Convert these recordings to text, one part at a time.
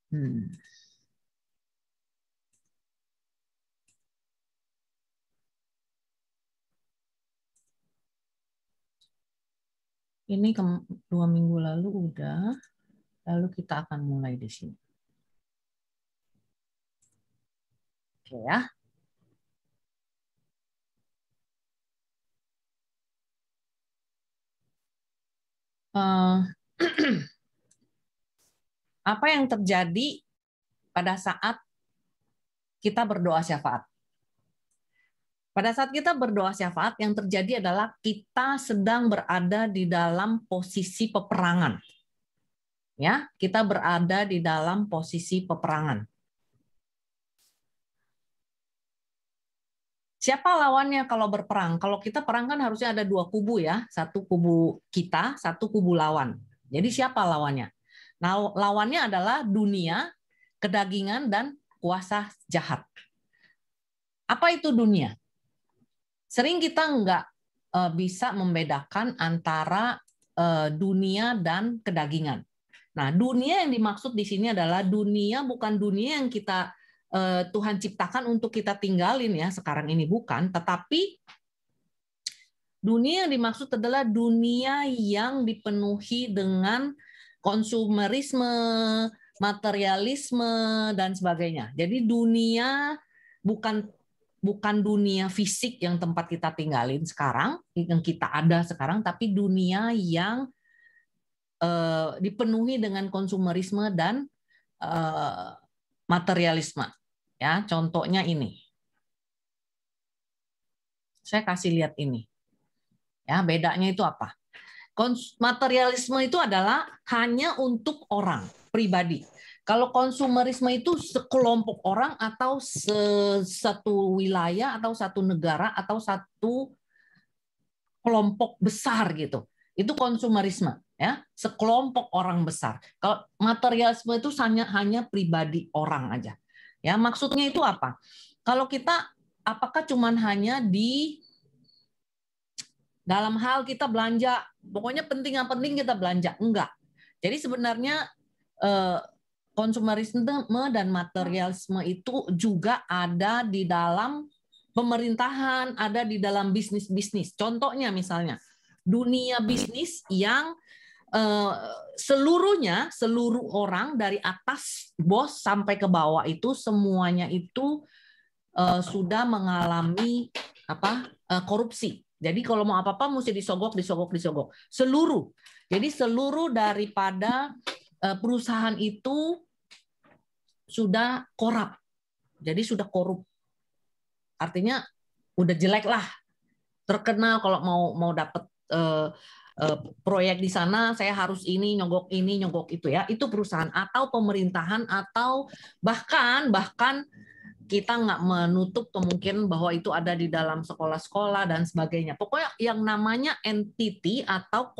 Hmm. Ini 2 minggu lalu udah, lalu kita akan mulai di sini. Oke ya. Apa yang terjadi pada saat kita berdoa syafaat? Pada saat kita berdoa syafaat, yang terjadi adalah kita sedang berada di dalam posisi peperangan. Ya, kita berada di dalam posisi peperangan. Siapa lawannya kalau berperang? Kalau kita perang kan harusnya ada 2 kubu ya, satu kubu kita, satu kubu lawan. Jadi siapa lawannya? Nah, lawannya adalah dunia, kedagingan, dan kuasa jahat. Apa itu dunia? Sering kita nggak bisa membedakan antara dunia dan kedagingan. Nah, dunia yang dimaksud di sini adalah dunia bukan dunia yang kita Tuhan ciptakan untuk kita tinggalin ya sekarang ini, bukan, tetapi dunia yang dimaksud adalah dunia yang dipenuhi dengan konsumerisme, materialisme, dan sebagainya. Jadi dunia bukan dunia fisik yang tempat kita tinggalin sekarang, yang kita ada sekarang, tapi dunia yang dipenuhi dengan konsumerisme dan materialisme. Ya, contohnya ini. Saya kasih lihat ini. Ya, bedanya itu apa? Materialisme itu adalah hanya untuk orang pribadi. Kalau konsumerisme itu sekelompok orang atau satu wilayah atau satu negara atau satu kelompok besar gitu. Itu konsumerisme ya, sekelompok orang besar. Kalau materialisme itu hanya pribadi orang aja. Ya, maksudnya itu apa? Kalau kita apakah cuman hanya di dalam hal kita belanja, pokoknya penting kita belanja, enggak. Jadi sebenarnya konsumerisme dan materialisme itu juga ada di dalam pemerintahan, ada di dalam bisnis-bisnis. Contohnya misalnya dunia bisnis yang seluruh orang dari atas bos sampai ke bawah itu semuanya itu sudah mengalami korupsi. Jadi kalau mau apa-apa mesti disogok. Seluruh. Jadi seluruh daripada perusahaan itu sudah korup. Jadi sudah korup. Artinya udah jelek lah. Terkenal kalau mau dapat proyek di sana saya harus ini nyogok itu ya. Itu perusahaan atau pemerintahan atau bahkan kita nggak menutup kemungkinan bahwa itu ada di dalam sekolah-sekolah dan sebagainya. Pokoknya yang namanya entity atau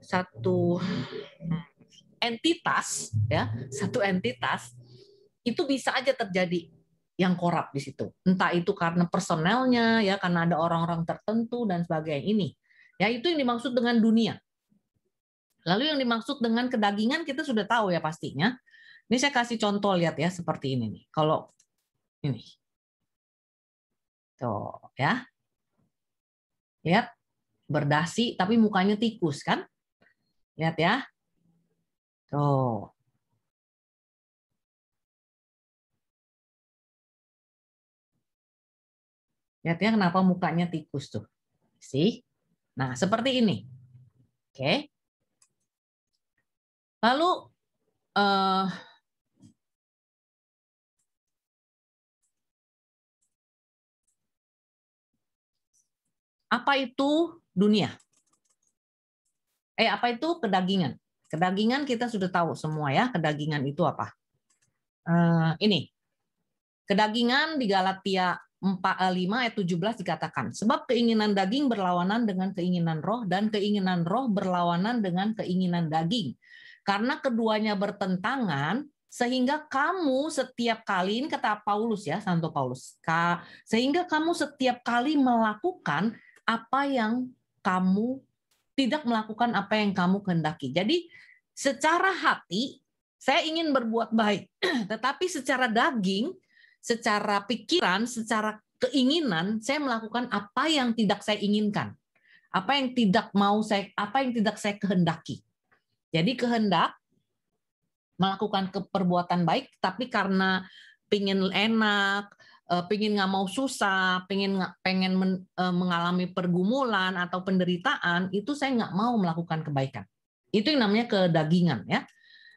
satu entitas ya, satu entitas itu bisa aja terjadi yang korup di situ. Entah itu karena personelnya ya, karena ada orang-orang tertentu dan sebagainya ini. Ya itu yang dimaksud dengan dunia. Lalu yang dimaksud dengan kedagingan kita sudah tahu ya pastinya. Ini saya kasih contoh, lihat ya seperti ini nih. Kalau ini. Tuh, ya. Lihat berdasi tapi mukanya tikus kan? Lihat ya. Tuh. Lihat ya kenapa mukanya tikus tuh. Sih? Nah, seperti ini. Oke. Lalu apa itu dunia? Apa itu kedagingan? Kedagingan kita sudah tahu semua ya, kedagingan itu apa? Ini. Kedagingan di Galatia 5 ayat 17 dikatakan, sebab keinginan daging berlawanan dengan keinginan roh dan keinginan roh berlawanan dengan keinginan daging. Karena keduanya bertentangan, sehingga kamu setiap kali, ini kata Paulus ya, Santo Paulus, sehingga kamu setiap kali melakukan apa yang kamu tidak melakukan apa yang kamu kehendaki. Jadi secara hati saya ingin berbuat baik, tetapi secara daging, secara pikiran, secara keinginan saya melakukan apa yang tidak saya inginkan. Apa yang tidak saya kehendaki. Jadi kehendak melakukan perbuatan baik, tapi karena pingin enak, pengen nggak mau susah, pengen mengalami pergumulan atau penderitaan, itu saya nggak mau melakukan kebaikan. Itu yang namanya kedagingan, ya.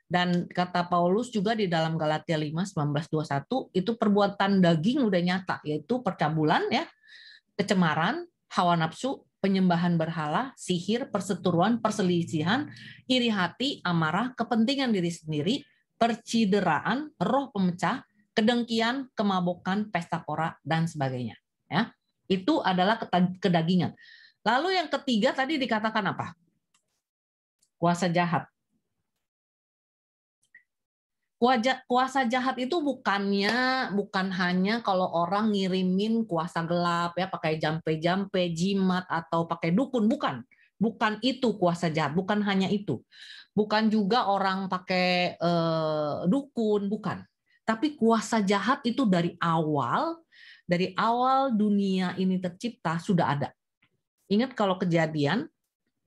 Dan kata Paulus juga di dalam Galatia 5:19-21, itu perbuatan daging udah nyata, yaitu percabulan, ya, kecemaran, hawa nafsu, penyembahan berhala, sihir, perseteruan, perselisihan, iri hati, amarah, kepentingan diri sendiri, percideraan, roh pemecah, kedengkian, kemabukan, pesta pora, dan sebagainya. Ya, itu adalah kedagingan. Lalu yang ketiga tadi dikatakan apa? Kuasa jahat. Kuasa jahat itu bukan hanya kalau orang ngirimin kuasa gelap ya pakai jampe-jampe, jimat atau pakai dukun, bukan itu kuasa jahat, bukan hanya itu, bukan juga orang pakai dukun, bukan. Tapi kuasa jahat itu dari awal dunia ini tercipta sudah ada. Ingat kalau Kejadian,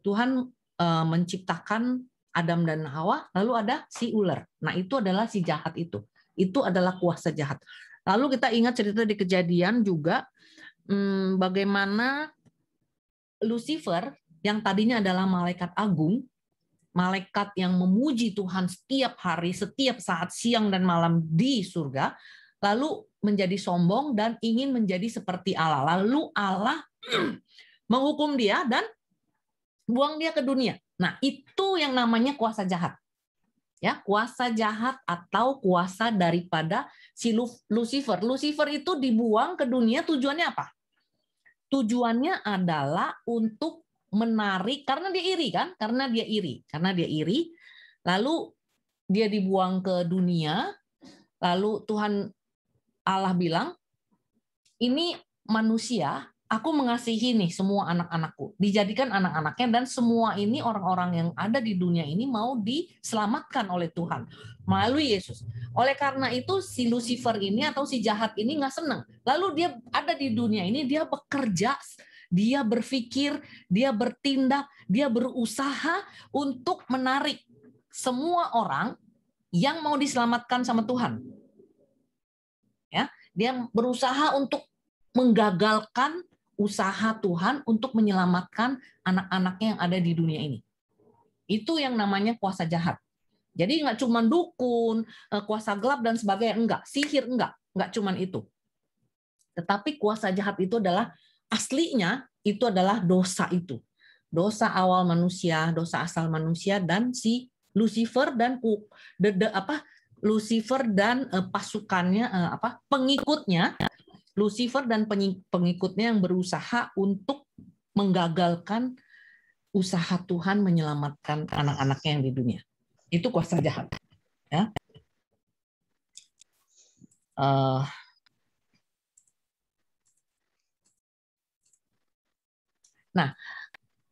Tuhan menciptakan Adam dan Hawa, lalu ada si ular. Nah, itu adalah si jahat itu. Itu adalah kuasa jahat. Lalu kita ingat cerita di Kejadian juga, bagaimana Lucifer, yang tadinya adalah malaikat agung, malaikat yang memuji Tuhan setiap hari, setiap saat, siang dan malam di surga, lalu menjadi sombong dan ingin menjadi seperti Allah. Lalu Allah menghukum dia dan buang dia ke dunia. Nah, itu yang namanya kuasa jahat. Ya, kuasa jahat atau kuasa daripada si Lucifer. Lucifer itu dibuang ke dunia tujuannya apa? Tujuannya adalah untuk menarik, karena dia iri kan? Karena dia iri. Lalu dia dibuang ke dunia, lalu Tuhan Allah bilang, ini manusia, aku mengasihi nih semua anak-anakku, dijadikan anak-anaknya, dan semua ini orang-orang yang ada di dunia ini mau diselamatkan oleh Tuhan melalui Yesus. Oleh karena itu si Lucifer ini atau si jahat ini nggak senang. Lalu dia ada di dunia ini, dia bekerja, dia berpikir, dia bertindak, dia berusaha untuk menarik semua orang yang mau diselamatkan sama Tuhan. Ya, dia berusaha untuk menggagalkan usaha Tuhan untuk menyelamatkan anak-anaknya yang ada di dunia ini. Itu yang namanya kuasa jahat. Jadi nggak cuma dukun, kuasa gelap dan sebagainya, enggak. Sihir enggak cuma itu. Tetapi kuasa jahat itu adalah aslinya itu adalah dosa itu. Dosa awal manusia, dosa asal manusia, dan si Lucifer dan Lucifer dan pasukannya, pengikutnya. Lucifer dan pengikutnya yang berusaha untuk menggagalkan usaha Tuhan menyelamatkan anak-anaknya yang di dunia. Itu kuasa jahat. Ya. Nah,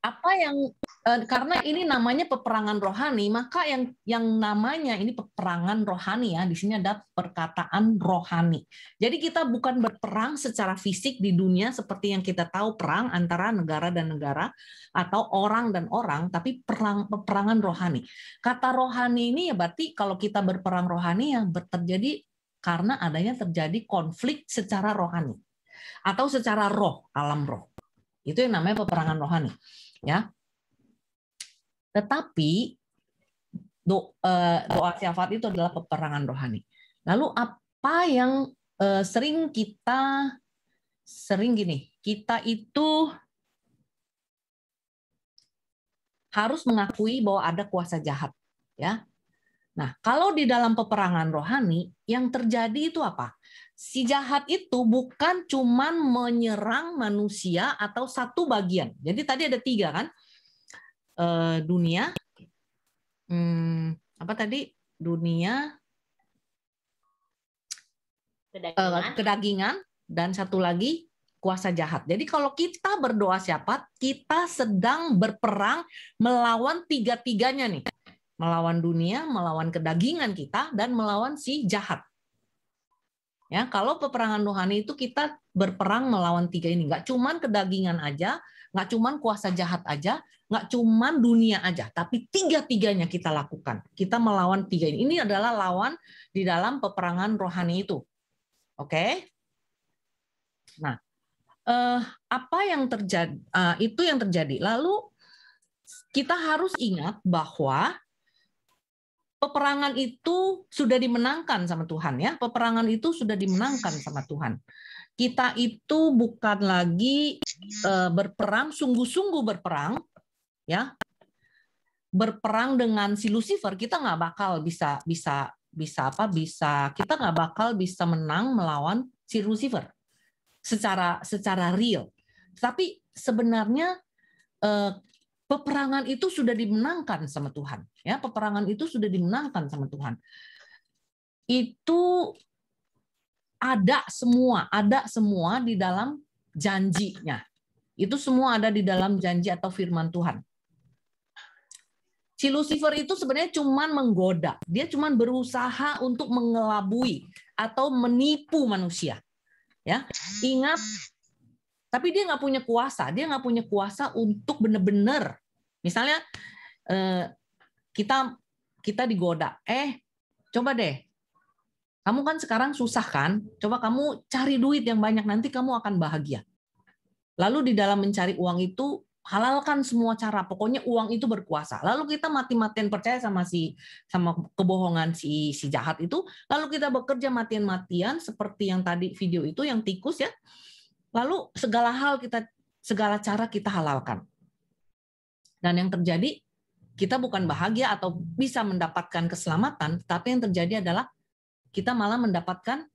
apa yang karena ini namanya peperangan rohani, maka yang namanya ini peperangan rohani, ya, di sini ada perkataan rohani. Jadi kita bukan berperang secara fisik di dunia seperti yang kita tahu, perang antara negara dan negara atau orang dan orang, tapi peperangan rohani. Kata rohani ini ya berarti kalau kita berperang rohani ya terjadi karena adanya terjadi konflik secara rohani atau secara roh, alam roh. Itu yang namanya peperangan rohani. Ya, tetapi doa syafaat itu adalah peperangan rohani. Lalu apa yang sering kita itu harus mengakui bahwa ada kuasa jahat, ya. Nah, kalau di dalam peperangan rohani yang terjadi itu apa? Si jahat itu bukan cuman menyerang manusia atau satu bagian. Jadi tadi ada 3 kan? Dunia, dunia, kedagingan, dan satu lagi kuasa jahat. Jadi kalau kita berdoa siapa, kita sedang berperang melawan tiga-tiganya nih. Melawan dunia, melawan kedagingan kita, dan melawan si jahat. Ya, kalau peperangan rohani itu kita berperang melawan tiga ini. Nggak cuman kedagingan aja, nggak cuman kuasa jahat aja, nggak cuman dunia aja, tapi tiga-tiganya kita lakukan. Kita melawan tiga ini. Ini adalah lawan di dalam peperangan rohani itu. Oke? Nah, apa yang terjadi? Itu yang terjadi. Lalu kita harus ingat bahwa peperangan itu sudah dimenangkan sama Tuhan, ya. Peperangan itu sudah dimenangkan sama Tuhan. Kita itu bukan lagi berperang, sungguh-sungguh berperang, ya. Berperang dengan si Lucifer, kita nggak bakal bisa kita nggak bakal bisa menang melawan si Lucifer secara real. Tapi sebenarnya peperangan itu sudah dimenangkan sama Tuhan, ya. Peperangan itu sudah dimenangkan sama Tuhan. Itu ada semua di dalam janjinya. Itu semua ada di dalam janji atau firman Tuhan. Si Lucifer itu sebenarnya cuma menggoda. Dia cuma berusaha untuk mengelabui atau menipu manusia. Ya, ingat. Tapi dia nggak punya kuasa. Dia nggak punya kuasa untuk benar-benar. Misalnya kita digoda. Coba deh. Kamu kan sekarang susah kan? Coba kamu cari duit yang banyak, nanti kamu akan bahagia. Lalu di dalam mencari uang itu, halalkan semua cara. Pokoknya uang itu berkuasa. Lalu kita mati-matian percaya sama kebohongan si jahat itu. Lalu kita bekerja matian-matian seperti yang tadi video itu, yang tikus, ya. Lalu segala cara kita halalkan. Dan yang terjadi, kita bukan bahagia atau bisa mendapatkan keselamatan, tapi yang terjadi adalah kita malah mendapatkan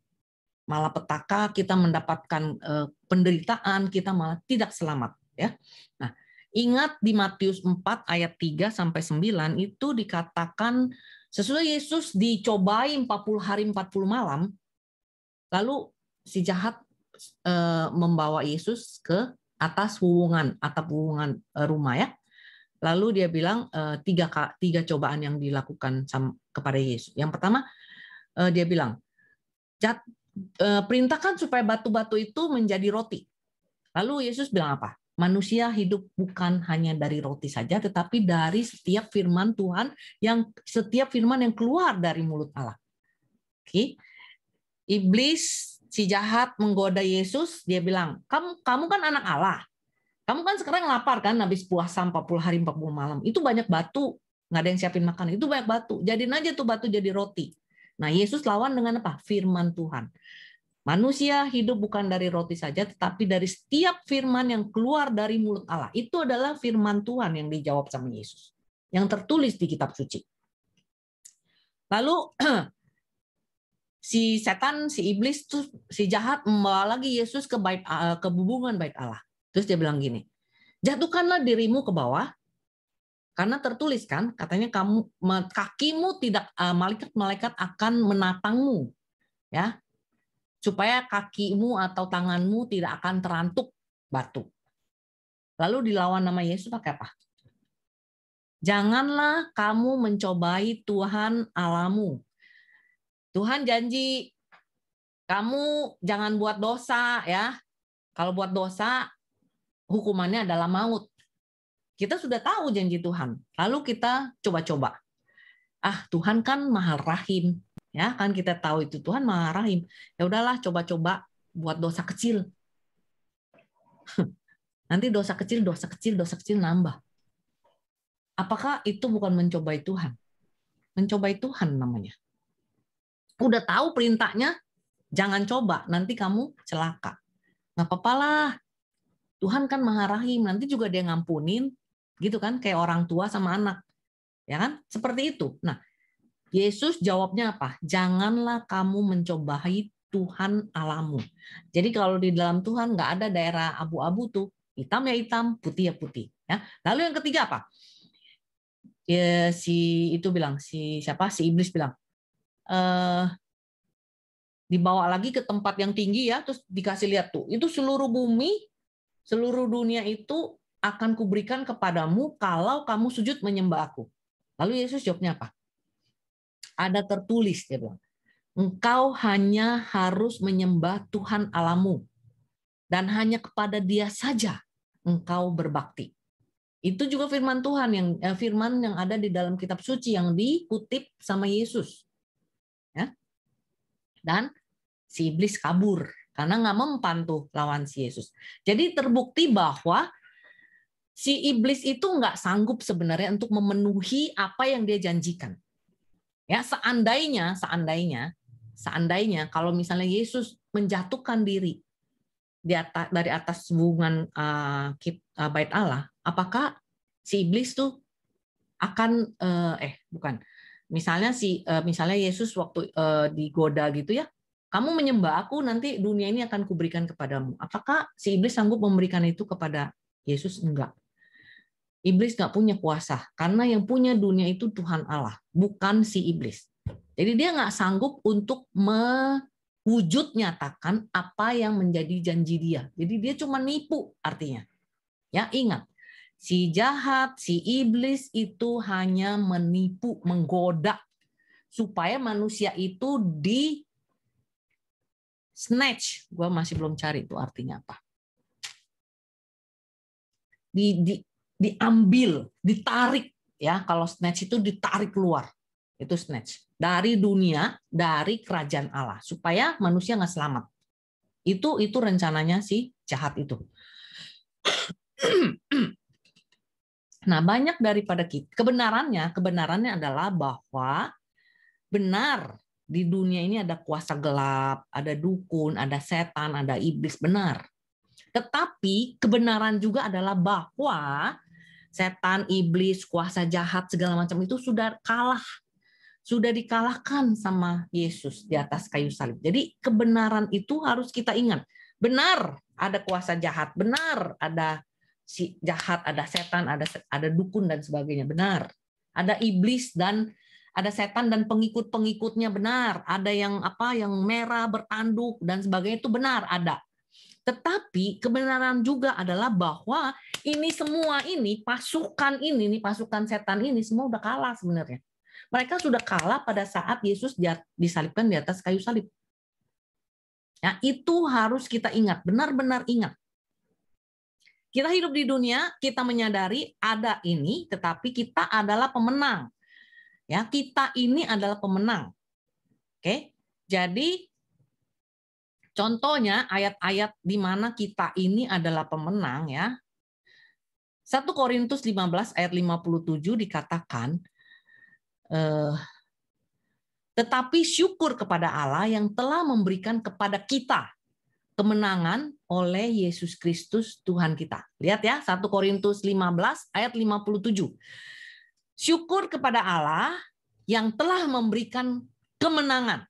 malapetaka, kita mendapatkan penderitaan, kita malah tidak selamat, ya. Nah, ingat di Matius 4 ayat 3 sampai 9 itu dikatakan sesudah Yesus dicobai 40 hari 40 malam, lalu si jahat membawa Yesus ke atas atap hubungan rumah, ya. Lalu dia bilang tiga cobaan yang dilakukan kepada Yesus. Yang pertama, dia bilang, perintahkan supaya batu-batu itu menjadi roti. Lalu Yesus bilang apa? Manusia hidup bukan hanya dari roti saja, tetapi dari setiap firman Tuhan, setiap firman yang keluar dari mulut Allah. Oke. Iblis, si jahat, menggoda Yesus. Dia bilang, kamu kan anak Allah. Kamu kan sekarang lapar kan, habis puasa 40 hari 40 malam. Itu banyak batu, nggak ada yang siapin makan. Itu banyak batu. Jadiin aja tuh batu jadi roti. Nah, Yesus lawan dengan apa? Firman Tuhan. Manusia hidup bukan dari roti saja, tetapi dari setiap firman yang keluar dari mulut Allah. Itu adalah firman Tuhan yang dijawab sama Yesus, yang tertulis di kitab suci. Lalu si setan, si iblis, si jahat membawa lagi Yesus ke hubungan bait Allah. Terus dia bilang gini, jatuhkanlah dirimu ke bawah, karena tertulis kan, katanya kakimu tidak, malaikat-malaikat akan menatangmu, ya, supaya kakimu atau tanganmu tidak akan terantuk batu. Lalu dilawan nama Yesus pakai apa? Janganlah kamu mencobai Tuhan Allahmu. Tuhan janji kamu jangan buat dosa, ya. Kalau buat dosa, hukumannya adalah maut. Kita sudah tahu janji Tuhan. Lalu kita coba-coba. Tuhan kan Maha Rahim, ya kan, kita tahu itu Tuhan Maha Rahim. Ya udahlah, coba-coba buat dosa kecil. Nanti dosa kecil nambah. Apakah itu bukan mencobai Tuhan? Mencobai Tuhan namanya. Udah tahu perintahnya, jangan coba, nanti kamu celaka. Nggak apa-apa lah. Tuhan kan Maha Rahim, nanti juga dia ngampunin, gitu kan, kayak orang tua sama anak. Ya kan? Seperti itu. Nah, Yesus jawabnya apa? Janganlah kamu mencobai Tuhan Allahmu. Jadi kalau di dalam Tuhan nggak ada daerah abu-abu tuh, hitam ya hitam, putih ya putih. Ya. Lalu yang ketiga apa? Ya, si iblis bilang, dibawa lagi ke tempat yang tinggi ya, terus dikasih lihat tuh, itu seluruh bumi, seluruh dunia itu akan kuberikan kepadamu kalau kamu sujud menyembah aku. Lalu Yesus jawabnya apa? Ada tertulis, dia bilang, engkau hanya harus menyembah Tuhan Allahmu dan hanya kepada Dia saja engkau berbakti. Itu juga firman Tuhan firman yang ada di dalam kitab suci yang dikutip sama Yesus. Ya. Dan si iblis kabur karena nggak mempan tuh lawan si Yesus. Jadi terbukti bahwa si iblis itu nggak sanggup sebenarnya untuk memenuhi apa yang dia janjikan. Ya, seandainya kalau misalnya Yesus menjatuhkan diri dari atas hubungan bait Allah, apakah si iblis tuh akan misalnya Yesus waktu digoda gitu ya, kamu menyembah aku, nanti dunia ini akan kuberikan kepadamu. Apakah si iblis sanggup memberikan itu kepada Yesus? Enggak. Iblis nggak punya kuasa, karena yang punya dunia itu Tuhan Allah, bukan si iblis. Jadi dia nggak sanggup untuk mewujud nyatakan apa yang menjadi janji dia. Jadi dia cuma nipu artinya. Ya, ingat, si jahat, si iblis itu hanya menipu, menggoda supaya manusia itu snatch, gue masih belum cari itu artinya apa. Diambil, ditarik ya. Kalau snatch itu ditarik keluar, itu snatch dari dunia, dari kerajaan Allah, supaya manusia nggak selamat. Itu rencananya si jahat itu. Nah, banyak daripada kita, kebenarannya adalah bahwa benar di dunia ini ada kuasa gelap, ada dukun, ada setan, ada iblis, benar. Tetapi kebenaran juga adalah bahwa setan, iblis, kuasa jahat, segala macam itu sudah kalah. Sudah dikalahkan sama Yesus di atas kayu salib. Jadi kebenaran itu harus kita ingat. Benar ada kuasa jahat, benar ada si jahat, ada setan, ada dukun dan sebagainya, benar. Ada iblis dan ada setan dan pengikut-pengikutnya, benar. Ada yang merah bertanduk dan sebagainya, itu benar ada. Tetapi kebenaran juga adalah bahwa pasukan setan ini semua udah kalah sebenarnya. Mereka sudah kalah pada saat Yesus disalibkan di atas kayu salib. Ya, itu harus kita ingat, benar-benar ingat. Kita hidup di dunia, kita menyadari ada ini, tetapi kita adalah pemenang. Ya, kita ini adalah pemenang. Oke, jadi contohnya ayat-ayat di mana kita ini adalah pemenang ya. 1 Korintus 15 ayat 57 dikatakan, tetapi syukur kepada Allah yang telah memberikan kepada kita kemenangan oleh Yesus Kristus Tuhan kita. Lihat ya, 1 Korintus 15 ayat 57. Syukur kepada Allah yang telah memberikan kemenangan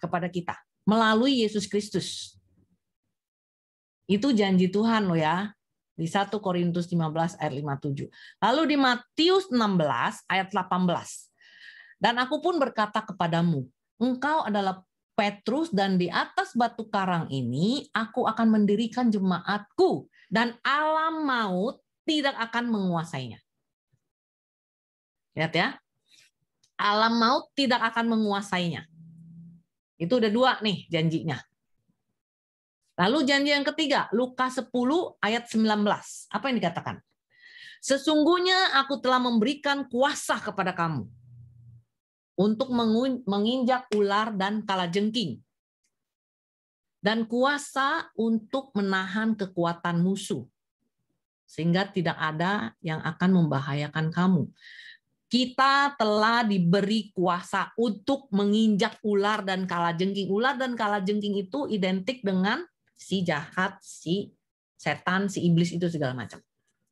kepada kita melalui Yesus Kristus. Itu janji Tuhan loh ya. Di 1 Korintus 15 ayat 57. Lalu di Matius 16 ayat 18. Dan aku pun berkata kepadamu, engkau adalah Petrus, dan di atas batu karang ini aku akan mendirikan jemaatku, dan alam maut tidak akan menguasainya. Lihat ya. Alam maut tidak akan menguasainya. Itu udah 2 nih janjinya. Lalu janji yang ketiga, Lukas 10 ayat 19. Apa yang dikatakan? Sesungguhnya aku telah memberikan kuasa kepada kamu untuk menginjak ular dan kalajengking, dan kuasa untuk menahan kekuatan musuh, sehingga tidak ada yang akan membahayakan kamu. Kita telah diberi kuasa untuk menginjak ular dan kalajengking. Ular dan kalajengking itu identik dengan si jahat, si setan, si iblis itu segala macam.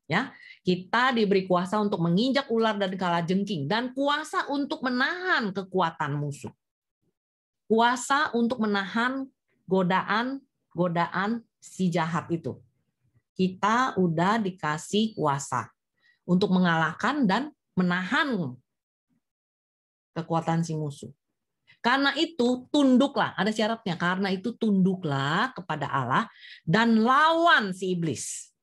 Ya, kita diberi kuasa untuk menginjak ular dan kalajengking, dan kuasa untuk menahan kekuatan musuh. Kuasa untuk menahan godaan si jahat itu. Kita udah dikasih kuasa untuk mengalahkan dan menahan kekuatan si musuh. Karena itu tunduklah, ada syaratnya. Karena itu tunduklah kepada Allah dan lawan si iblis.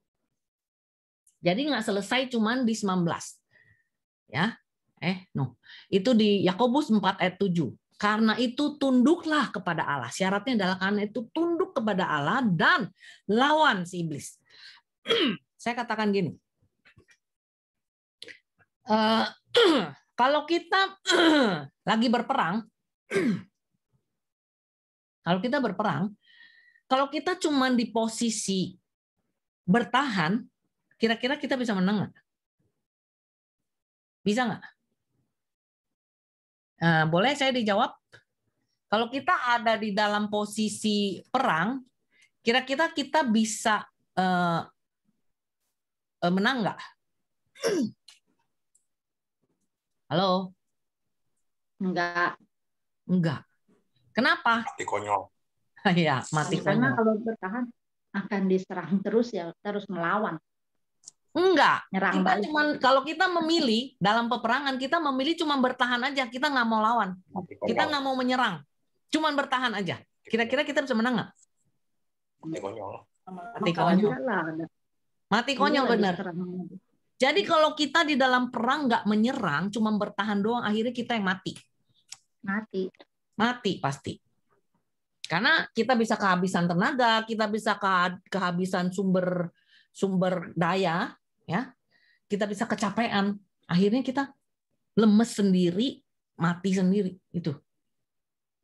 Jadi nggak selesai cuman di 19. Ya. No. Itu di Yakobus 4 ayat 7. Karena itu tunduklah kepada Allah. Syaratnya adalah karena itu tunduk kepada Allah dan lawan si iblis. Saya katakan gini. Kalau kita lagi berperang, kalau kita cuma di posisi bertahan, kira-kira kita bisa menang nggak? Bisa nggak? Boleh saya dijawab? Kalau kita ada di dalam posisi perang, kira-kira kita bisa menang nggak? Halo? Enggak. Kenapa? Mati konyol. Ya, mati Karena konyol. kalau bertahan akan diserang terus ya, terus melawan. Enggak. Nyerang Kita balik. cuman kalau kita memilih dalam peperangan, kita memilih cuma bertahan aja, kita nggak mau lawan. Kita nggak mau menyerang. Cuman bertahan aja. Kira-kira kita bisa menang nggak? Mati konyol. Mati konyol. Mati konyol benar. Jadi kalau kita di dalam perang nggak menyerang, cuma bertahan doang, akhirnya kita yang mati. Mati pasti. Karena kita bisa kehabisan tenaga, kita bisa kehabisan sumber daya, ya. Kita bisa kecapean. Akhirnya kita lemes sendiri, mati sendiri itu.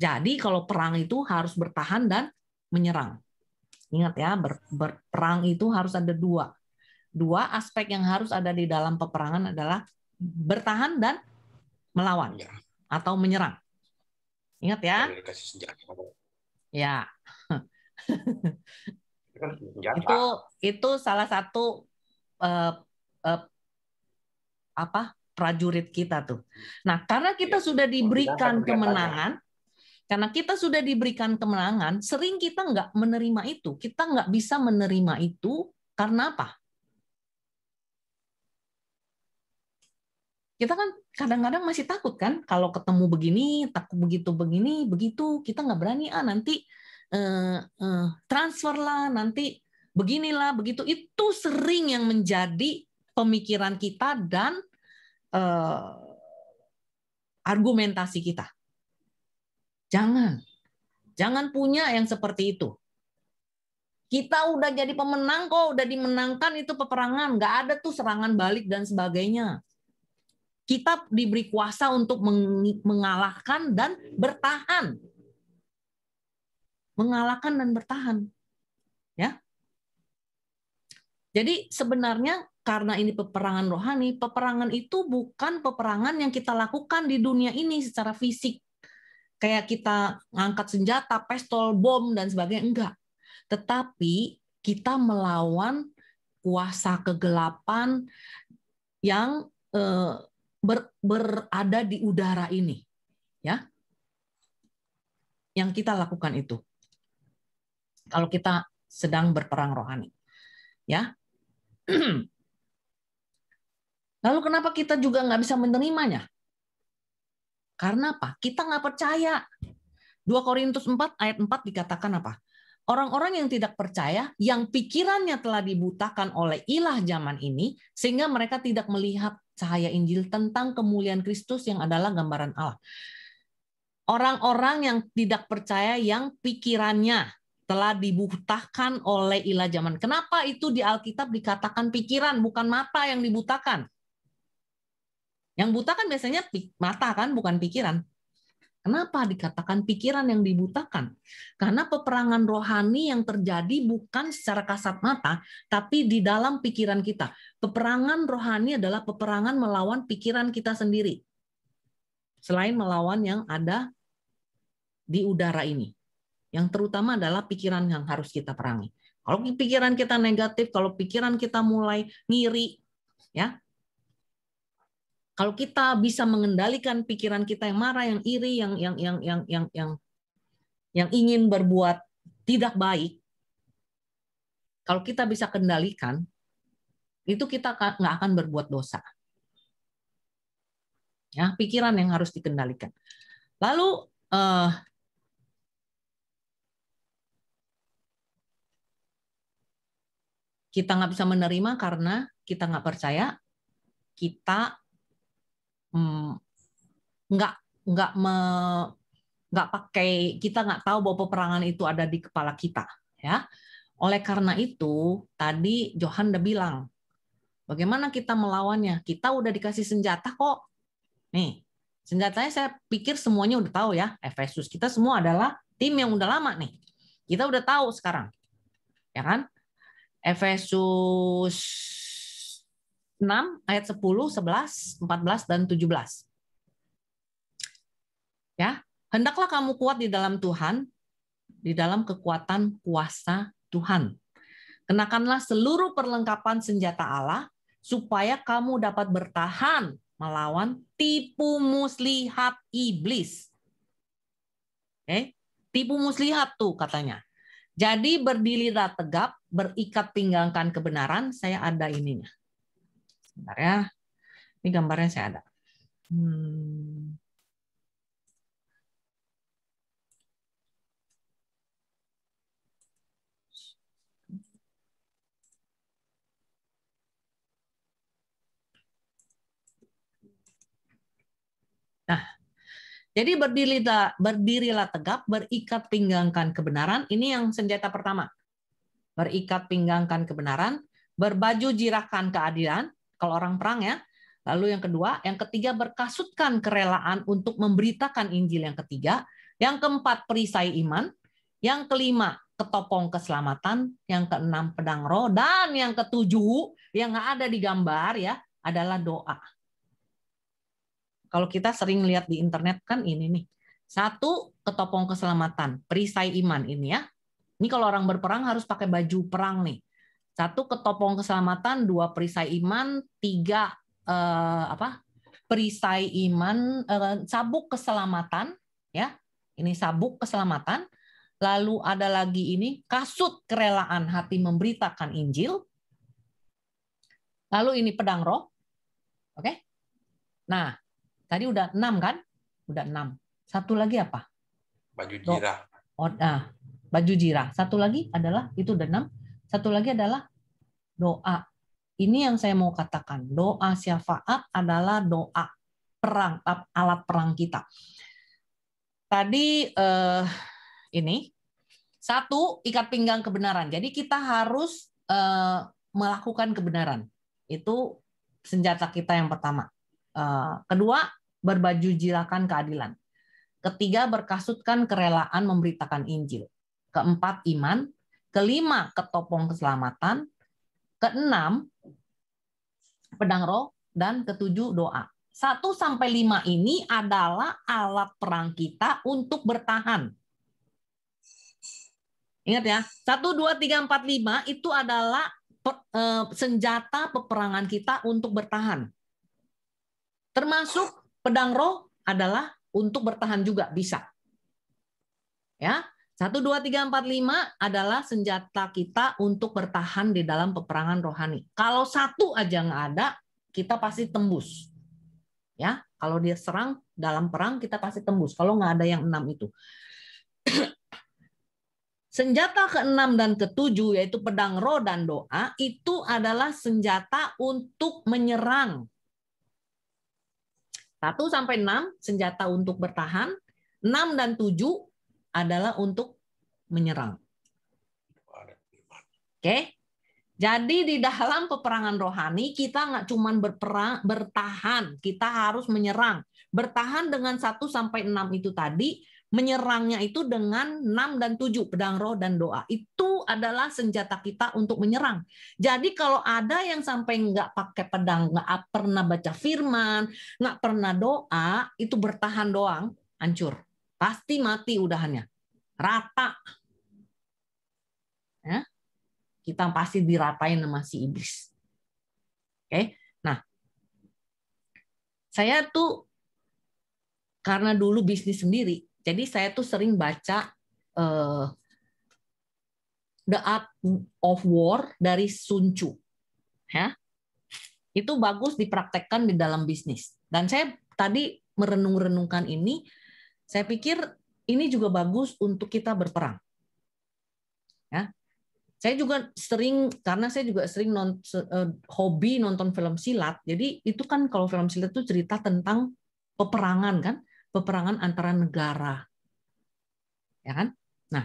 Jadi kalau perang itu harus bertahan dan menyerang. Ingat ya, berperang itu harus ada dua aspek yang harus ada di dalam peperangan adalah bertahan dan melawan atau menyerang. Ingat ya. Ya. Itu salah satu prajurit kita tuh. Nah, karena kita sudah diberikan kemenangan, sering kita nggak menerima itu. Kita nggak bisa menerima itu karena apa? Kita kan kadang-kadang masih takut kan kalau ketemu begini, takut begitu, kita nggak berani, nanti transfer lah, nanti beginilah, begitu. Itu sering yang menjadi pemikiran kita dan argumentasi kita. Jangan punya yang seperti itu. Kita udah jadi pemenang kok, udah dimenangkan itu peperangan, nggak ada tuh serangan balik dan sebagainya. Kita diberi kuasa untuk mengalahkan dan bertahan. Mengalahkan dan bertahan. Ya. Jadi sebenarnya karena ini peperangan rohani, peperangan itu bukan peperangan yang kita lakukan di dunia ini secara fisik. Kayak kita ngangkat senjata, pistol, bom, dan sebagainya. Enggak. Tetapi kita melawan kuasa kegelapan yang berada di udara ini, ya, yang kita lakukan itu. Kalau kita sedang berperang rohani, ya. Lalu kenapa kita juga nggak bisa menerimanya? Karena apa? Kita nggak percaya. 2 Korintus 4 ayat 4 dikatakan apa? Orang-orang yang tidak percaya, yang pikirannya telah dibutakan oleh ilah zaman ini, sehingga mereka tidak melihat cahaya Injil tentang kemuliaan Kristus yang adalah gambaran Allah. Orang-orang yang tidak percaya, yang pikirannya telah dibutakan oleh ilah zaman. Kenapa itu di Alkitab dikatakan pikiran, bukan mata yang dibutakan? Yang buta kan biasanya mata kan, bukan pikiran. Kenapa dikatakan pikiran yang dibutakan? Karena peperangan rohani yang terjadi bukan secara kasat mata, tapi di dalam pikiran kita. Peperangan rohani adalah peperangan melawan pikiran kita sendiri. Selain melawan yang ada di udara ini. Yang terutama adalah pikiran yang harus kita perangi. Kalau pikiran kita negatif, kalau pikiran kita mulai ngiri, ya. Kalau kita bisa mengendalikan pikiran kita yang marah, yang iri, yang ingin berbuat tidak baik, kalau kita bisa kendalikan, itu kita nggak akan berbuat dosa. Ya, pikiran yang harus dikendalikan. Lalu kita nggak bisa menerima karena kita nggak percaya, kita nggak pakai, kita nggak tahu bahwa peperangan itu ada di kepala kita, ya. Oleh karena itu, tadi Johan udah bilang, bagaimana kita melawannya? Kita udah dikasih senjata kok. Nih, senjatanya saya pikir semuanya udah tahu ya. Efesus, kita semua adalah tim yang udah lama nih. Kita udah tahu sekarang, ya kan? Efesus 6 ayat 10, 11, 14 dan 17. Ya, hendaklah kamu kuat di dalam Tuhan, di dalam kekuatan kuasa Tuhan. Kenakanlah seluruh perlengkapan senjata Allah supaya kamu dapat bertahan melawan tipu muslihat iblis. Tipu muslihat tuh katanya. Jadi berdirilah tegap, berikat pinggangkan kebenaran. Saya ada ininya. Sebentar ya. Ini gambarnya saya ada. Nah, jadi berdirilah tegap, berikat pinggangkan kebenaran. Ini yang senjata pertama. Berikat pinggangkan kebenaran, berbaju jirakan keadilan, kalau orang perang ya. Lalu yang kedua, yang ketiga berkasutkan kerelaan untuk memberitakan Injil yang ketiga. Yang keempat perisai iman. Yang kelima ketopong keselamatan. Yang keenam pedang roh. Dan yang ketujuh yang nggak ada di gambar ya adalah doa. Kalau kita sering lihat di internet kan ini nih. 1, ketopong keselamatan, perisai iman ini ya. Ini kalau orang berperang harus pakai baju perang nih. 1, ketopong keselamatan, 2, perisai iman, 3, perisai iman, sabuk keselamatan ya. Ini sabuk keselamatan. Lalu ada lagi ini kasut kerelaan hati memberitakan Injil. Lalu ini pedang roh. Oke. Nah, tadi udah 6 kan? Udah 6. Satu lagi apa? Baju jirah. Baju jirah. Satu lagi adalah, itu udah 6. Satu lagi adalah doa. Ini yang saya mau katakan. Doa syafaat adalah doa perang, alat perang kita. Tadi ini 1, ikat pinggang kebenaran. Jadi kita harus melakukan kebenaran. Itu senjata kita yang pertama. Kedua, berbaju jirakan keadilan. Ketiga, berkasutkan kerelaan memberitakan Injil. Keempat, iman. Kelima, ketopong keselamatan. Keenam, pedang roh. Dan ketujuh, doa. 1-5 ini adalah alat perang kita untuk bertahan. Ingat ya, 1, 2, 3, 4, 5 itu adalah senjata peperangan kita untuk bertahan. Termasuk pedang roh adalah untuk bertahan juga bisa. Ya, 1, 2, 3, 4, 5 adalah senjata kita untuk bertahan di dalam peperangan rohani. Kalau 1 aja nggak ada, kita pasti tembus. Ya, kalau dia serang dalam perang kita pasti tembus. Kalau nggak ada yang 6 itu. Senjata ke-6 dan ke-7 yaitu pedang roh dan doa itu adalah senjata untuk menyerang. 1-6 senjata untuk bertahan, 6 dan 7 adalah untuk menyerang. Oke? Jadi di dalam peperangan rohani kita nggak cuma bertahan, kita harus menyerang. Bertahan dengan 1-6 itu tadi, menyerangnya itu dengan 6 dan 7, pedang roh dan doa. Itu adalah senjata kita untuk menyerang. Jadi kalau ada yang sampai nggak pakai pedang, nggak pernah baca firman, nggak pernah doa, itu bertahan doang, hancur. Pasti mati udahannya. Rata. Ya? Kita pasti diratain sama si iblis. Oke. Nah, saya tuh karena dulu bisnis sendiri, jadi saya tuh sering baca The Art of War dari Sun Tzu. Ya. Itu bagus dipraktekkan di dalam bisnis. Dan saya tadi merenung-renungkan ini, Saya pikir ini juga bagus untuk kita berperang. Ya. Saya juga sering, karena saya juga sering hobi nonton film silat. Jadi itu kan kalau film silat itu cerita tentang peperangan kan, peperangan antara negara, ya kan? Nah,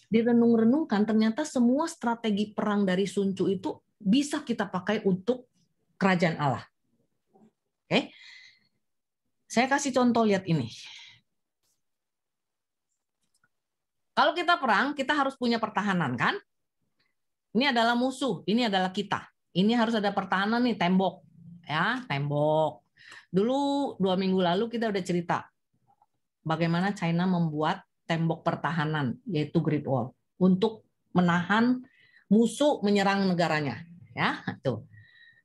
direnung-renungkan ternyata semua strategi perang dari Sun Tzu itu bisa kita pakai untuk kerajaan Allah. Oke, saya kasih contoh, lihat ini. Kalau kita perang, kita harus punya pertahanan kan? Ini adalah musuh, ini adalah kita. Ini harus ada pertahanan nih, tembok, ya, tembok. Dulu 2 minggu lalu kita udah cerita bagaimana China membuat tembok pertahanan, yaitu Great Wall, untuk menahan musuh menyerang negaranya. Ya, tuh.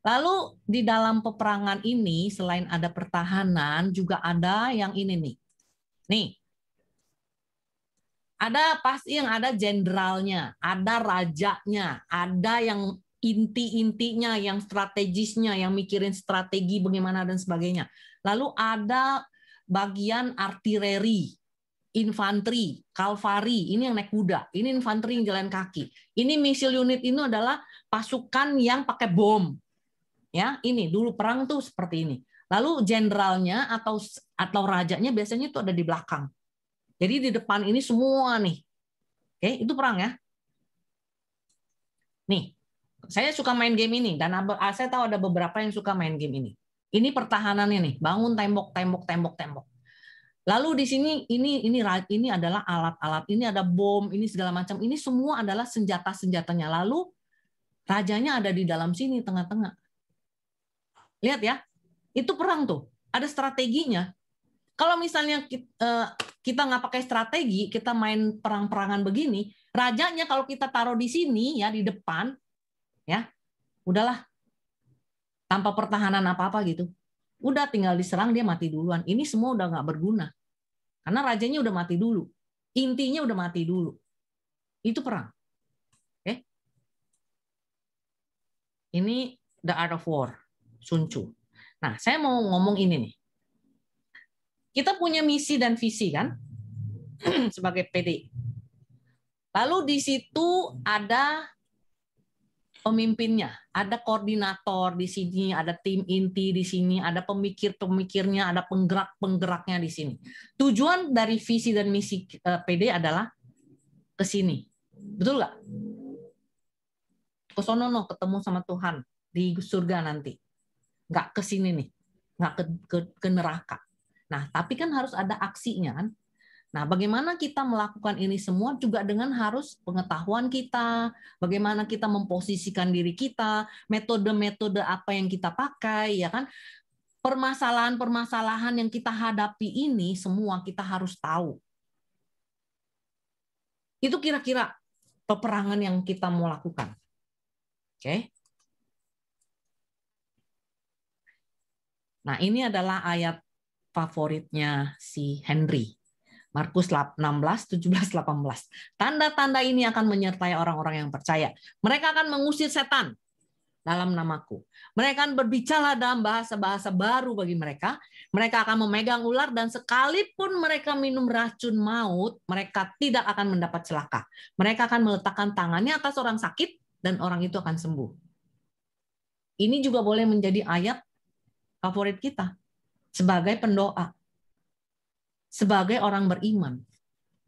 Lalu di dalam peperangan ini selain ada pertahanan juga ada yang ini nih. Nih. Ada pasti yang ada jenderalnya, ada rajanya, ada yang inti-intinya, yang strategisnya, yang mikirin strategi bagaimana dan sebagainya. Lalu ada bagian artileri, infanteri, kalvari, ini yang naik kuda, ini infanteri yang jalan kaki. Ini missile unit ini adalah pasukan yang pakai bom. Ya, ini dulu perang tuh seperti ini. Lalu jenderalnya atau rajanya biasanya itu ada di belakang. Jadi di depan ini semua nih. Oke, itu perang ya. Nih, saya suka main game ini dan saya tahu ada beberapa yang suka main game ini. Ini pertahanannya nih, bangun tembok. Lalu di sini ini adalah alat-alat, ini ada bom, ini segala macam. Ini semua adalah senjata-senjatanya. Lalu rajanya ada di dalam sini tengah-tengah. Lihat ya. Itu perang tuh. Ada strateginya. Kalau misalnya kita nggak pakai strategi, kita main perang-perangan begini, rajanya kalau kita taruh di sini ya di depan, ya udahlah tanpa pertahanan apa-apa gitu, udah tinggal diserang dia mati duluan. Ini semua udah nggak berguna karena rajanya udah mati dulu, intinya udah mati dulu. Itu perang. Oke? Ini The Art of War, Sun Tzu. Nah, saya mau ngomong ini nih. Kita punya misi dan visi kan sebagai PD. Lalu di situ ada pemimpinnya, ada koordinator di sini, ada tim inti di sini, ada pemikir-pemikirnya, ada penggerak-penggeraknya di sini. Tujuan dari visi dan misi PD adalah ke sini. Betul nggak? Ke sono ketemu sama Tuhan di surga nanti. Nggak ke sini nih, nggak ke neraka. Nah, tapi kan harus ada aksinya kan. Nah, bagaimana kita melakukan ini semua juga dengan harus pengetahuan kita, bagaimana kita memposisikan diri kita, metode-metode apa yang kita pakai, ya kan? Permasalahan-permasalahan yang kita hadapi ini semua kita harus tahu. Itu kira-kira peperangan yang kita mau lakukan. Oke. Nah, ini adalah ayat favoritnya si Henry. Markus 16, 17, 18. Tanda-tanda ini akan menyertai orang-orang yang percaya. Mereka akan mengusir setan dalam namaku. Mereka akan berbicara dalam bahasa-bahasa baru bagi mereka. Mereka akan memegang ular dan sekalipun mereka minum racun maut, mereka tidak akan mendapat celaka. Mereka akan meletakkan tangannya atas orang sakit dan orang itu akan sembuh. Ini juga boleh menjadi ayat favorit kita sebagai pendoa, sebagai orang beriman,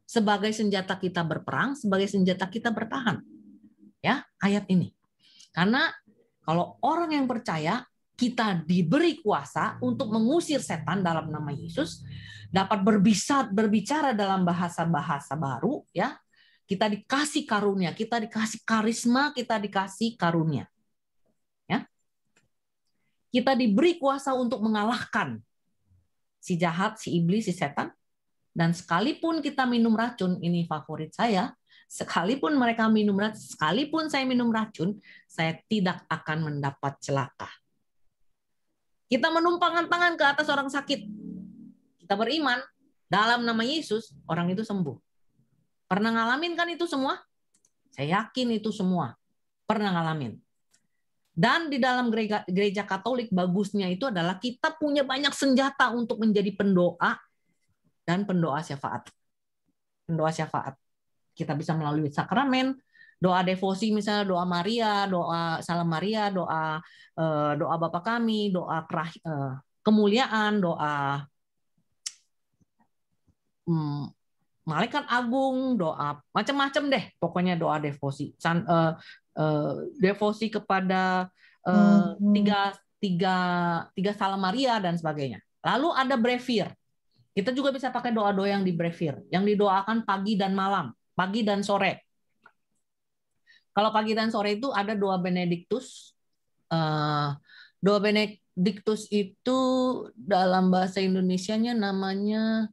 sebagai senjata kita berperang, sebagai senjata kita bertahan. Ya, ayat ini. Karena kalau orang yang percaya, kita diberi kuasa untuk mengusir setan dalam nama Yesus, dapat berbicara dalam bahasa-bahasa baru, ya. Kita dikasih karunia, kita dikasih karisma, kita dikasih karunia. Ya. Kita diberi kuasa untuk mengalahkan si jahat, si iblis, si setan. Dan sekalipun kita minum racun, ini favorit saya, sekalipun mereka minum racun, sekalipun saya minum racun, saya tidak akan mendapat celaka. Kita menumpangkan tangan ke atas orang sakit. Kita beriman, dalam nama Yesus, orang itu sembuh. Pernah ngalamin kan itu semua? Saya yakin itu semua. Pernah ngalamin. Dan di dalam gereja Katolik bagusnya itu adalah kita punya banyak senjata untuk menjadi pendoa, dan pendoa syafaat. Pendoa syafaat. Kita bisa melalui sakramen, doa devosi misalnya doa Maria, doa Salam Maria, doa Bapa Kami, doa kemuliaan, doa Malaikat Agung, doa macam-macam deh, pokoknya doa devosi, devosi kepada tiga Salam Maria dan sebagainya. Lalu ada brevir. Kita juga bisa pakai doa-doa yang di brevir, yang didoakan pagi dan malam, pagi dan sore. Kalau pagi dan sore itu ada doa Benedictus. Doa Benedictus itu dalam bahasa Indonesianya namanya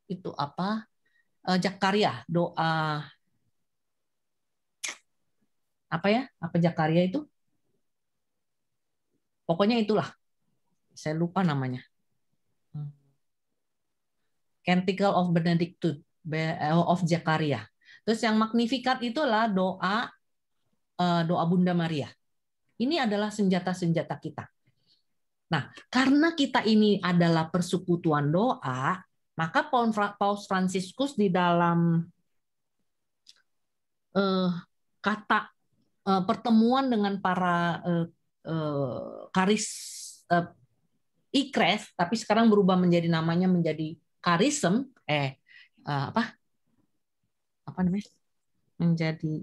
itu apa? Jakaria, doa apa ya? Apa Jakaria itu? Pokoknya itulah. Saya lupa namanya. Canticle of Benedictus of Jakaria. Terus yang Magnificat itulah doa Bunda Maria. Ini adalah senjata-senjata kita. Nah, karena kita ini adalah persekutuan doa, maka Paus Fransiskus di dalam kata pertemuan dengan para ikres, tapi sekarang berubah menjadi namanya menjadi karism, apa namanya? Menjadi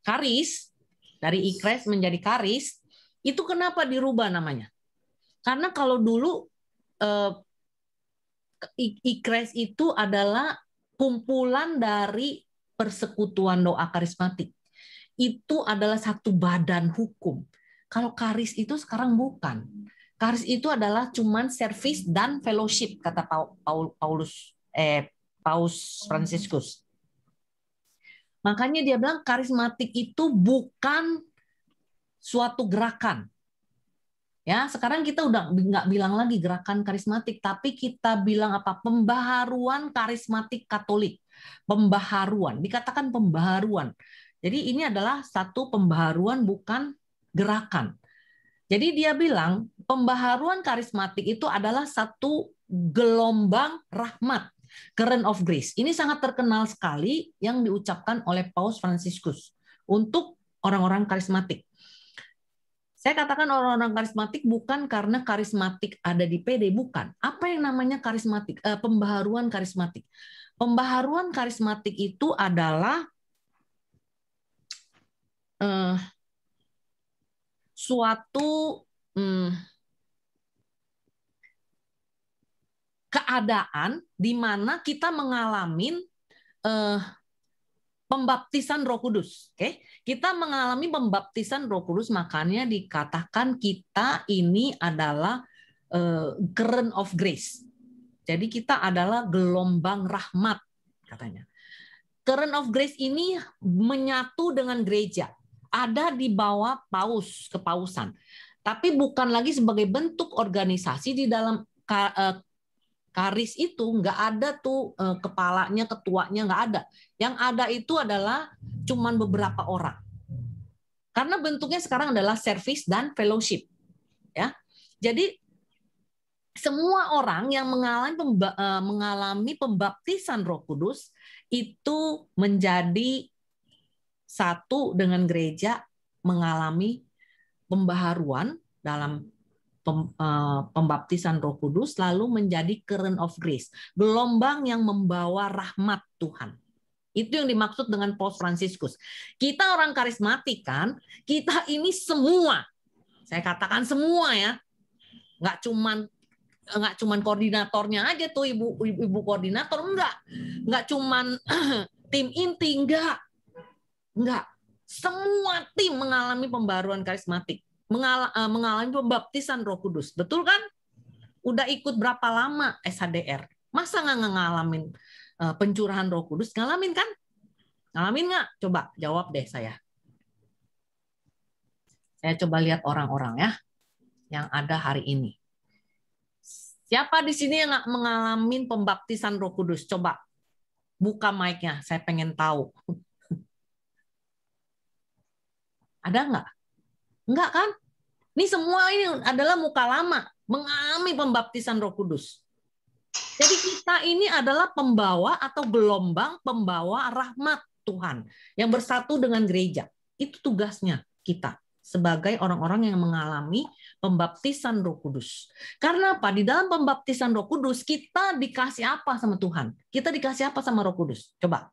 karis, dari ikres menjadi karis, itu kenapa dirubah namanya? Karena kalau dulu ikres itu adalah kumpulan dari persekutuan doa karismatik. Itu adalah satu badan hukum. Kalau karis itu sekarang bukan. Karis itu adalah cuman service dan fellowship, kata Paus Fransiskus. Makanya dia bilang karismatik itu bukan suatu gerakan. Ya, sekarang kita udah nggak bilang lagi gerakan karismatik, tapi kita bilang apa? Pembaharuan karismatik Katolik. Pembaharuan, dikatakan pembaharuan. Jadi ini adalah satu pembaharuan, bukan gerakan. Jadi dia bilang pembaharuan karismatik itu adalah satu gelombang rahmat, current of grace. Ini sangat terkenal sekali yang diucapkan oleh Paus Fransiskus untuk orang-orang karismatik. Saya katakan orang-orang karismatik bukan karena karismatik ada di PD, bukan. Apa yang namanya karismatik? Pembaharuan karismatik. Pembaharuan karismatik itu adalah suatu keadaan di mana kita mengalami pembaptisan Roh Kudus. Oke, kita mengalami pembaptisan Roh Kudus, makanya dikatakan kita ini adalah current of grace. Jadi kita adalah gelombang rahmat, katanya. Current of grace ini menyatu dengan gereja, ada di bawah paus, kepausan. Tapi bukan lagi sebagai bentuk organisasi. Di dalam karis itu nggak ada tuh kepalanya, ketuanya, nggak ada. Yang ada itu adalah cuman beberapa orang. Karena bentuknya sekarang adalah service dan fellowship. Ya, jadi semua orang yang mengalami pembaptisan Roh Kudus itu menjadi satu dengan gereja, mengalami pembaharuan dalam pembaptisan Roh Kudus, lalu menjadi current of grace, gelombang yang membawa rahmat Tuhan. Itu yang dimaksud dengan Paus Fransiskus. Kita orang karismatik kan, kita ini semua, saya katakan semua ya, nggak cuman koordinatornya aja tuh ibu koordinator, nggak cuman tim inti, enggak, semua tim mengalami pembaruan karismatik. Mengalami pembaptisan Roh Kudus. Betul kan? Udah ikut berapa lama SHDR? Masa nggak ngalamin pencurahan Roh Kudus? Ngalamin kan? Ngalamin nggak? Coba jawab deh saya. Saya coba lihat orang-orang ya yang ada hari ini. Siapa di sini yang nggak mengalami pembaptisan Roh Kudus? Coba buka mic-nya, saya pengen tahu. Ada nggak? Enggak kan? Ini semua ini adalah muka lama, mengalami pembaptisan Roh Kudus. Jadi kita ini adalah pembawa atau gelombang pembawa rahmat Tuhan yang bersatu dengan gereja. Itu tugasnya kita sebagai orang-orang yang mengalami pembaptisan Roh Kudus. Karena apa? Di dalam pembaptisan Roh Kudus kita dikasih apa sama Tuhan? Kita dikasih apa sama Roh Kudus? Coba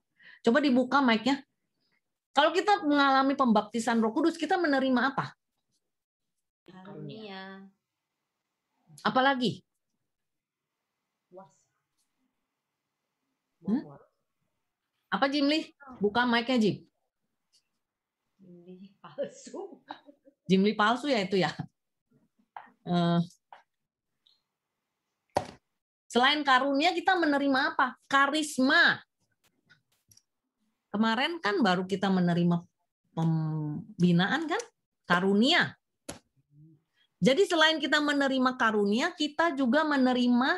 dibuka mic-nya. Kalau kita mengalami pembaptisan Roh Kudus, kita menerima apa? Karunia. Apalagi? Apa Jimli? Buka mic-nya Jim. Jimli palsu. Jimli palsu ya itu ya. Selain karunia kita menerima apa? Karisma. Kemarin kan baru kita menerima pembinaan kan? Karunia. Jadi selain kita menerima karunia, kita juga menerima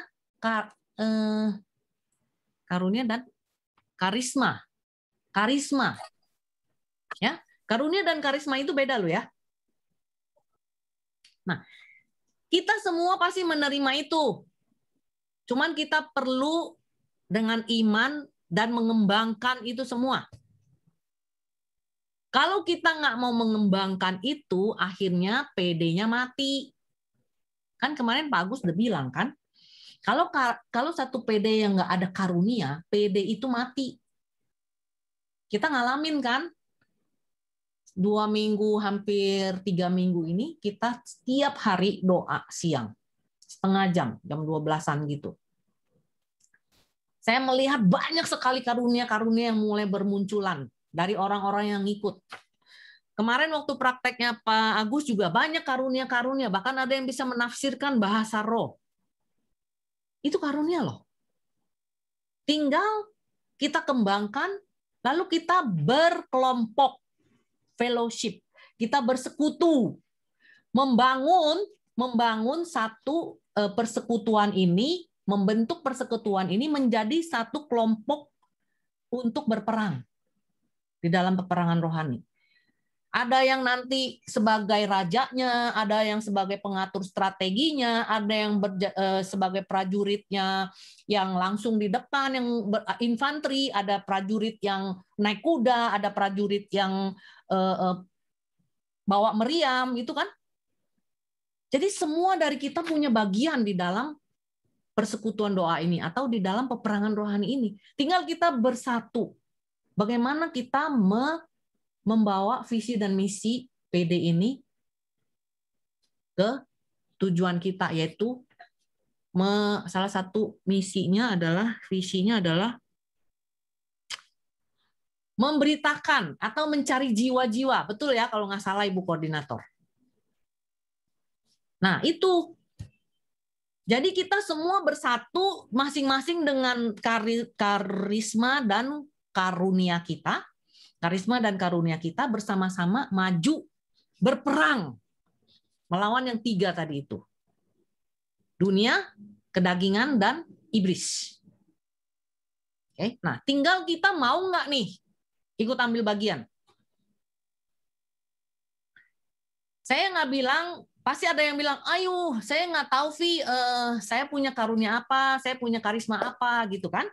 karunia dan karisma. Karisma. Ya, karunia dan karisma itu beda loh ya. Nah, kita semua pasti menerima itu. Cuman kita perlu dengan iman dan mengembangkan itu semua. Kalau kita nggak mau mengembangkan itu, akhirnya PD-nya mati. Kan kemarin Pak Agus udah bilang kan, kalau satu PD yang nggak ada karunia, PD itu mati. Kita ngalamin kan, 2 minggu, hampir 3 minggu ini, kita setiap hari doa siang. Setengah jam 12-an gitu. Saya melihat banyak sekali karunia-karunia yang mulai bermunculan dari orang-orang yang ngikut. Kemarin waktu prakteknya Pak Agus juga banyak karunia-karunia, bahkan ada yang bisa menafsirkan bahasa roh. Itu karunia loh. Tinggal kita kembangkan, lalu kita berkelompok, fellowship, kita bersekutu, membangun satu persekutuan ini, membentuk persekutuan ini menjadi satu kelompok untuk berperang di dalam peperangan rohani. Ada yang nanti sebagai rajanya, ada yang sebagai pengatur strateginya, ada yang sebagai prajuritnya yang langsung di depan, yang infanteri, ada prajurit yang naik kuda, ada prajurit yang bawa meriam, gitu kan? Jadi semua dari kita punya bagian di dalam persekutuan doa ini atau di dalam peperangan rohani ini. Tinggal kita bersatu. Bagaimana kita membawa visi dan misi PD ini ke tujuan kita, yaitu salah satu visinya adalah memberitakan atau mencari jiwa-jiwa. Betul ya kalau nggak salah Ibu Koordinator. Nah itu. Jadi kita semua bersatu masing-masing dengan karisma dan karunia kita. Karisma dan karunia kita bersama-sama maju berperang melawan yang 3 tadi itu. Dunia, kedagingan, dan iblis. Oke, nah tinggal kita mau nggak nih ikut ambil bagian. Saya nggak bilang, pasti ada yang bilang, ayo saya nggak tahu Vi, saya punya karunia apa, saya punya karisma apa gitu kan.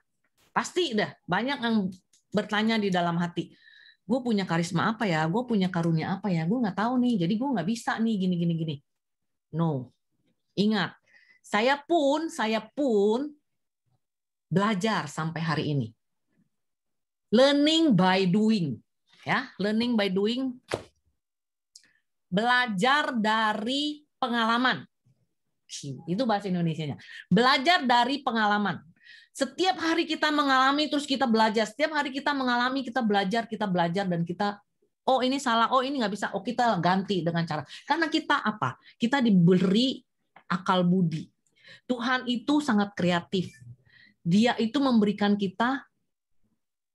Pasti dah banyak yang bertanya di dalam hati. Gue punya karisma apa ya, gue punya karunia apa ya, gue nggak tahu nih, jadi gue nggak bisa nih gini. No, ingat, saya pun belajar sampai hari ini. Learning by doing, ya, learning by doing, belajar dari pengalaman. Itu bahasa Indonesianya. Belajar dari pengalaman. Setiap hari kita mengalami, terus kita belajar. Setiap hari kita mengalami, kita belajar, dan kita, oh ini salah, oh ini nggak bisa, oh kita ganti dengan cara. Karena kita apa? Kita diberi akal budi. Tuhan itu sangat kreatif. Dia itu memberikan kita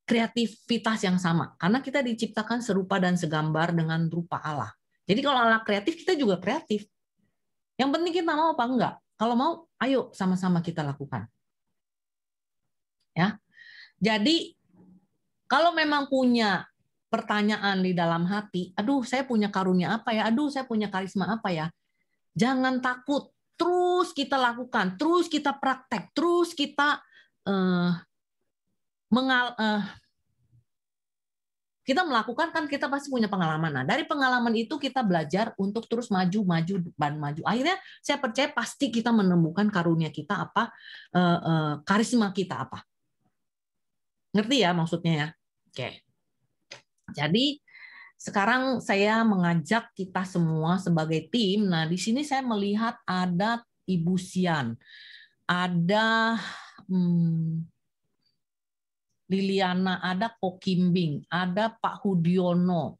kreativitas yang sama. Karena kita diciptakan serupa dan segambar dengan rupa Allah. Jadi kalau Allah kreatif, kita juga kreatif. Yang penting kita mau apa enggak. Kalau mau, ayo sama-sama kita lakukan. Ya. Jadi kalau memang punya pertanyaan di dalam hati, aduh saya punya karunia apa ya, aduh saya punya karisma apa ya, Jangan takut. Terus kita lakukan, terus kita praktek, terus kita kita melakukan, kan kita pasti punya pengalaman. Nah, dari pengalaman itu kita belajar untuk terus maju. Akhirnya saya percaya pasti kita menemukan karunia kita apa, karisma kita apa. Ngerti ya maksudnya ya? Oke. Jadi sekarang saya mengajak kita semua sebagai tim. Nah, di sini saya melihat ada Ibu Sian, ada Liliana, ada Kokimbing, ada Pak Hudiono,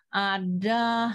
ada